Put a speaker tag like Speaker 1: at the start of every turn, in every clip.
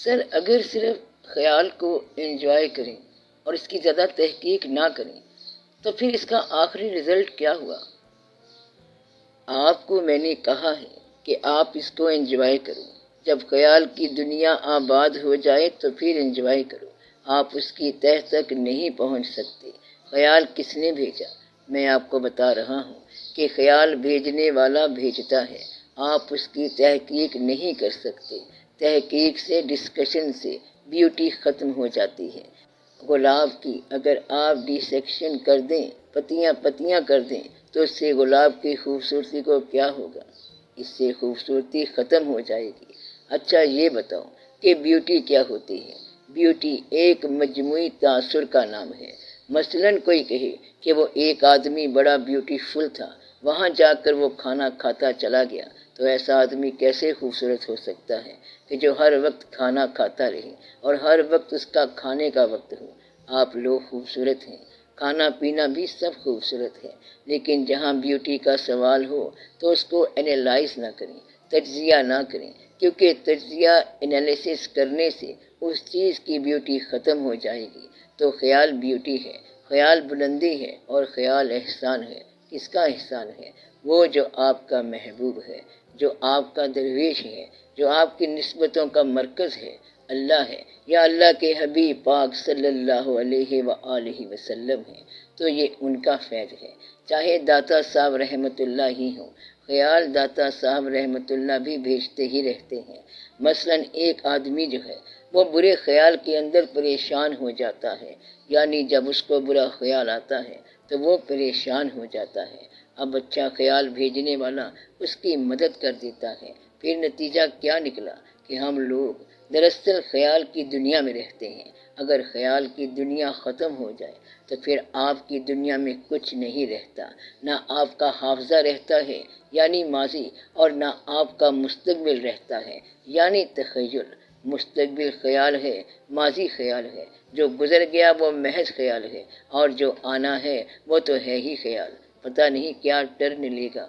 Speaker 1: سر اگر صرف خیال کو انجوائے کریں اور اس کی زیادہ تحقیق نہ کریں تو پھر اس کا آخری رزلٹ کیا ہوا؟ آپ کو میں نے کہا ہے کہ آپ اس کو انجوائے کرو۔ جب خیال کی دنیا آباد ہو جائے تو پھر انجوائے کرو۔ آپ اس کی تہہ تک نہیں پہنچ سکتے۔ خیال کس نے بھیجا؟ میں آپ کو بتا رہا ہوں کہ خیال بھیجنے والا بھیجتا ہے۔ آپ اس کی تحقیق نہیں کر سکتے۔ تحقیق سے، ڈسکشن سے بیوٹی ختم ہو جاتی ہے۔ گلاب کی اگر آپ ڈی سیکشن کر دیں، پتیاں پتیاں کر دیں، تو اس سے گلاب کی خوبصورتی کو کیا ہوگا؟ اس سے خوبصورتی ختم ہو جائے گی۔ اچھا یہ بتاؤ کہ بیوٹی کیا ہوتی ہے؟ بیوٹی ایک مجموعی تاثر کا نام ہے۔ مثلاً کوئی کہے کہ وہ ایک آدمی بڑا بیوٹیفل تھا، وہاں جا کر وہ کھانا کھاتا چلا گیا، تو ایسا آدمی کیسے خوبصورت ہو سکتا ہے کہ جو ہر وقت کھانا کھاتا رہے اور ہر وقت اس کا کھانے کا وقت ہو؟ آپ لوگ خوبصورت ہیں، کھانا پینا بھی سب خوبصورت ہے، لیکن جہاں بیوٹی کا سوال ہو تو اس کو انالائز نہ کریں، تجزیہ نہ کریں، کیونکہ تجزیہ انالیسس کرنے سے اس چیز کی بیوٹی ختم ہو جائے گی۔ تو خیال بیوٹی ہے، خیال بلندی ہے اور خیال احسان ہے۔ کس کا احسان ہے؟ وہ جو آپ کا محبوب ہے، جو آپ کا درویش ہے، جو آپ کی نسبتوں کا مرکز ہے، اللہ ہے یا اللہ کے حبیب پاک صلی اللہ علیہ وآلہ وسلم ہے، تو یہ ان کا فیض ہے۔ چاہے داتا صاحب رحمت اللہ ہی ہوں، خیال داتا صاحب رحمت اللہ بھی بھیجتے ہی رہتے ہیں۔ مثلاً ایک آدمی جو ہے وہ برے خیال کے اندر پریشان ہو جاتا ہے، یعنی جب اس کو برا خیال آتا ہے تو وہ پریشان ہو جاتا ہے۔ اب اچھا خیال بھیجنے والا اس کی مدد کر دیتا ہے۔ پھر نتیجہ کیا نکلا کہ ہم لوگ دراصل خیال کی دنیا میں رہتے ہیں۔ اگر خیال کی دنیا ختم ہو جائے تو پھر آپ کی دنیا میں کچھ نہیں رہتا۔ نہ آپ کا حافظہ رہتا ہے یعنی ماضی، اور نہ آپ کا مستقبل رہتا ہے یعنی تخیل۔ مستقبل خیال ہے، ماضی خیال ہے، جو گزر گیا وہ محض خیال ہے، اور جو آنا ہے وہ تو ہے ہی خیال۔ پتہ نہیں کیا ٹرن لے گا۔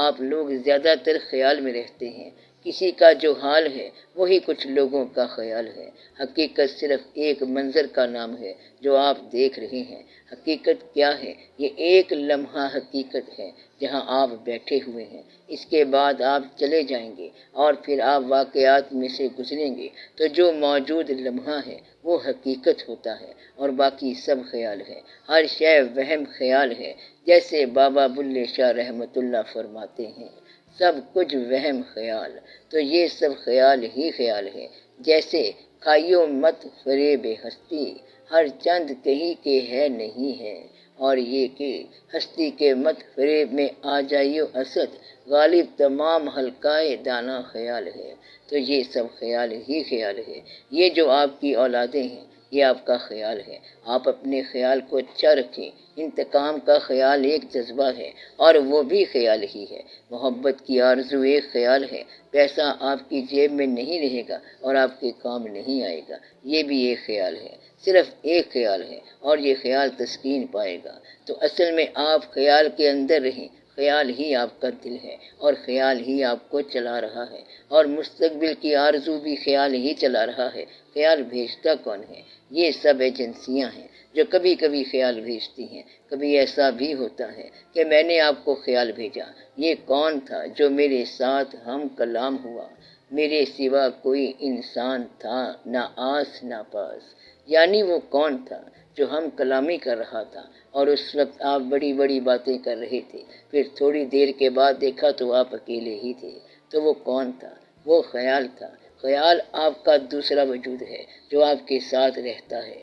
Speaker 1: آپ لوگ زیادہ تر خیال میں رہتے ہیں۔ کسی کا جو حال ہے وہی کچھ لوگوں کا خیال ہے۔ حقیقت صرف ایک منظر کا نام ہے جو آپ دیکھ رہے ہیں۔ حقیقت کیا ہے؟ یہ ایک لمحہ حقیقت ہے جہاں آپ بیٹھے ہوئے ہیں۔ اس کے بعد آپ چلے جائیں گے اور پھر آپ واقعات میں سے گزریں گے، تو جو موجود لمحہ ہے وہ حقیقت ہوتا ہے اور باقی سب خیال ہے۔ ہر شے وہم خیال ہے، جیسے بابا بلے شاہ رحمت اللہ فرماتے ہیں، سب کچھ وہم خیال۔ تو یہ سب خیال ہی خیال ہے۔ جیسے کھائیو مت فریب ہستی، ہر چند کہیں کے ہے نہیں ہے، اور یہ کہ ہستی کے مت فریب میں آ جائیو اسد، غالب تمام حلقائے دانا خیال ہے۔ تو یہ سب خیال ہی خیال ہے۔ یہ جو آپ کی اولادیں ہیں یہ آپ کا خیال ہے۔ آپ اپنے خیال کو اچھا رکھیں۔ انتقام کا خیال ایک جذبہ ہے اور وہ بھی خیال ہی ہے۔ محبت کی آرزو ایک خیال ہے۔ پیسہ آپ کی جیب میں نہیں رہے گا اور آپ کے کام نہیں آئے گا، یہ بھی ایک خیال ہے۔ صرف ایک خیال ہے اور یہ خیال تسکین پائے گا۔ تو اصل میں آپ خیال کے اندر رہیں۔ خیال ہی آپ کا دل ہے اور خیال ہی آپ کو چلا رہا ہے، اور مستقبل کی آرزو بھی خیال ہی چلا رہا ہے۔ خیال بھیجتا کون ہے؟ یہ سب ایجنسیاں ہیں جو کبھی کبھی خیال بھیجتی ہیں۔ کبھی ایسا بھی ہوتا ہے کہ میں نے آپ کو خیال بھیجا۔ یہ کون تھا جو میرے ساتھ ہم کلام ہوا؟ میرے سوا کوئی انسان تھا نہ آس نہ پاس، یعنی وہ کون تھا جو ہم کلامی کر رہا تھا اور اس وقت آپ بڑی بڑی باتیں کر رہے تھے، پھر تھوڑی دیر کے بعد دیکھا تو آپ اکیلے ہی تھے۔ تو وہ کون تھا؟ وہ خیال تھا۔ خیال آپ کا دوسرا وجود ہے جو آپ کے ساتھ رہتا ہے۔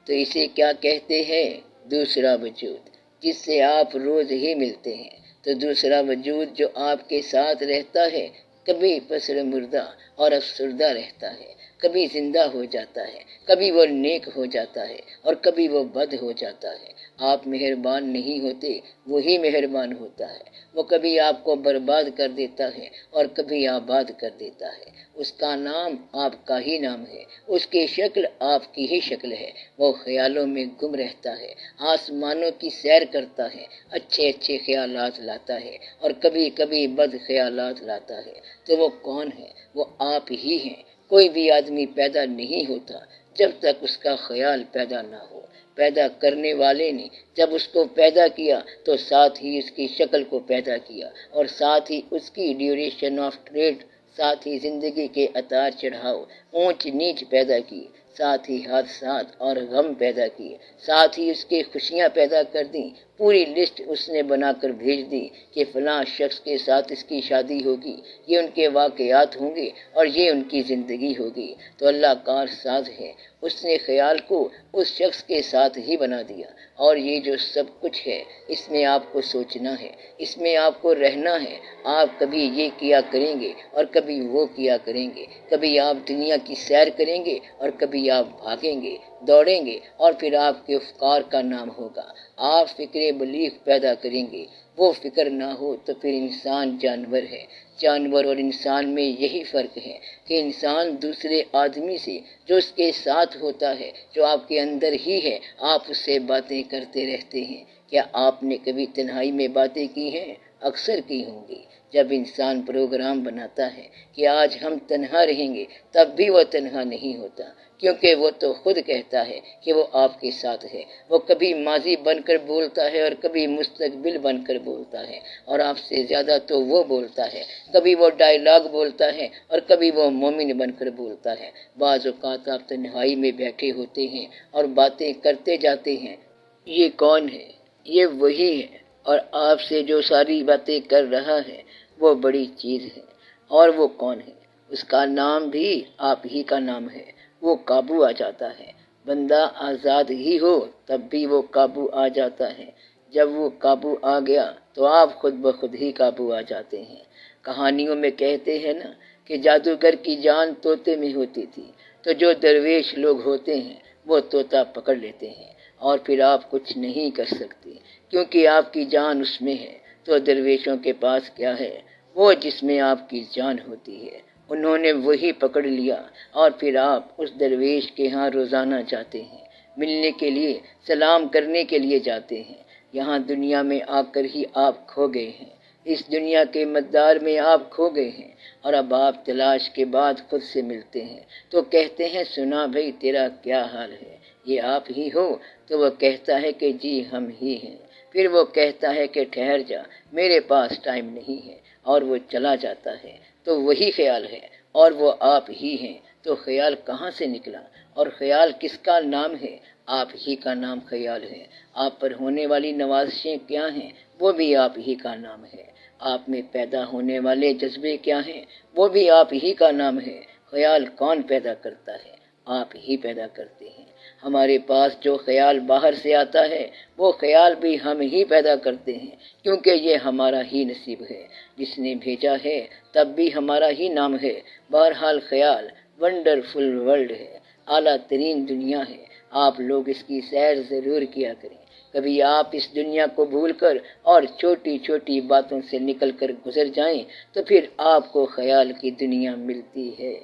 Speaker 1: تو اسے کیا کہتے ہیں؟ دوسرا وجود، جس سے آپ روز ہی ملتے ہیں۔ تو دوسرا وجود جو آپ کے ساتھ رہتا ہے کبھی پسر مردہ اور افسردہ رہتا ہے، کبھی زندہ ہو جاتا ہے، کبھی وہ نیک ہو جاتا ہے اور کبھی وہ بد ہو جاتا ہے۔ آپ مہربان نہیں ہوتے، وہی مہربان ہوتا ہے۔ وہ کبھی آپ کو برباد کر دیتا ہے اور کبھی آباد کر دیتا ہے۔ اس کا نام آپ کا ہی نام ہے، اس کی شکل آپ کی ہی شکل ہے۔ وہ خیالوں میں گم رہتا ہے، آسمانوں کی سیر کرتا ہے، اچھے اچھے خیالات لاتا ہے اور کبھی کبھی بد خیالات لاتا ہے۔ تو وہ کون ہے؟ وہ آپ ہی ہیں۔ کوئی بھی آدمی پیدا نہیں ہوتا جب تک اس کا خیال پیدا نہ ہو۔ پیدا کرنے والے نے جب اس کو پیدا کیا تو ساتھ ہی اس کی شکل کو پیدا کیا، اور ساتھ ہی اس کی ڈیوریشن آف ٹریڈ، ساتھ ہی زندگی کے اتار چڑھاؤ، اونچ نیچ پیدا کی، ساتھ ہی حادثات اور غم پیدا کیے، ساتھ ہی اس کی خوشیاں پیدا کر دیں۔ پوری لسٹ اس نے بنا کر بھیج دی کہ فلاں شخص کے ساتھ اس کی شادی ہوگی، یہ ان کے واقعات ہوں گے اور یہ ان کی زندگی ہوگی۔ تو اللہ کار ساز ہے، اس نے خیال کو اس شخص کے ساتھ ہی بنا دیا، اور یہ جو سب کچھ ہے اس میں آپ کو سوچنا ہے، اس میں آپ کو رہنا ہے۔ آپ کبھی یہ کیا کریں گے اور کبھی وہ کیا کریں گے، کبھی آپ دنیا کی سیر کریں گے اور کبھی آپ بھاگیں گے، دوڑیں گے، اور پھر آپ کے افکار کا نام ہوگا۔ آپ فکر بلیغ پیدا کریں گے، وہ فکر نہ ہو تو پھر انسان جانور ہے۔ جانور اور انسان میں یہی فرق ہے کہ انسان دوسرے آدمی سے جو اس کے ساتھ ہوتا ہے، جو آپ کے اندر ہی ہے، آپ اس سے باتیں کرتے رہتے ہیں۔ کیا آپ نے کبھی تنہائی میں باتیں کی ہیں؟ اکثر کی ہوں گی۔ جب انسان پروگرام بناتا ہے کہ آج ہم تنہا رہیں گے، تب بھی وہ تنہا نہیں ہوتا، کیونکہ وہ تو خود کہتا ہے کہ وہ آپ کے ساتھ ہے۔ وہ کبھی ماضی بن کر بولتا ہے اور کبھی مستقبل بن کر بولتا ہے، اور آپ سے زیادہ تو وہ بولتا ہے۔ کبھی وہ ڈائیلاگ بولتا ہے اور کبھی وہ مومن بن کر بولتا ہے۔ بعض اوقات آپ تنہائی میں بیٹھے ہوتے ہیں اور باتیں کرتے جاتے ہیں، یہ کون ہے؟ یہ وہی ہے، اور آپ سے جو ساری باتیں کر رہا ہے وہ بڑی چیز ہے۔ اور وہ کون ہے؟ اس کا نام بھی آپ ہی کا نام ہے۔ وہ قابو آ جاتا ہے۔ بندہ آزاد ہی ہو تب بھی وہ قابو آ جاتا ہے۔ جب وہ قابو آ گیا تو آپ خود بخود ہی قابو آ جاتے ہیں۔ کہانیوں میں کہتے ہیں نا کہ جادوگر کی جان طوطے میں ہوتی تھی، تو جو درویش لوگ ہوتے ہیں وہ طوطا پکڑ لیتے ہیں، اور پھر آپ کچھ نہیں کر سکتے، کیونکہ آپ کی جان اس میں ہے۔ تو درویشوں کے پاس کیا ہے؟ وہ جس میں آپ کی جان ہوتی ہے، انہوں نے وہی پکڑ لیا، اور پھر آپ اس درویش کے ہاں روزانہ جاتے ہیں، ملنے کے لیے، سلام کرنے کے لیے جاتے ہیں۔ یہاں دنیا میں آ کر ہی آپ کھو گئے ہیں، اس دنیا کے مدار میں آپ کھو گئے ہیں، اور اب آپ تلاش کے بعد خود سے ملتے ہیں تو کہتے ہیں سنا بھائی تیرا کیا حال ہے، یہ آپ ہی ہو؟ تو وہ کہتا ہے کہ جی ہم ہی ہیں۔ پھر وہ کہتا ہے کہ ٹھہر جا، میرے پاس ٹائم نہیں ہے، اور وہ چلا جاتا ہے۔ تو وہی خیال ہے اور وہ آپ ہی ہیں۔ تو خیال کہاں سے نکلا؟ اور خیال کس کا نام ہے؟ آپ ہی کا نام خیال ہے۔ آپ پر ہونے والی نوازشیں کیا ہیں؟ وہ بھی آپ ہی کا نام ہے۔ آپ میں پیدا ہونے والے جذبے کیا ہیں؟ وہ بھی آپ ہی کا نام ہے۔ خیال کون پیدا کرتا ہے؟ آپ ہی پیدا کرتے ہیں۔ ہمارے پاس جو خیال باہر سے آتا ہے وہ خیال بھی ہم ہی پیدا کرتے ہیں، کیونکہ یہ ہمارا ہی نصیب ہے۔ جس نے بھیجا ہے تب بھی ہمارا ہی نام ہے۔ بہرحال خیال ونڈرفل ورلڈ ہے، اعلیٰ ترین دنیا ہے۔ آپ لوگ اس کی سیر ضرور کیا کریں۔ کبھی آپ اس دنیا کو بھول کر اور چھوٹی چھوٹی باتوں سے نکل کر گزر جائیں تو پھر آپ کو خیال کی دنیا ملتی ہے۔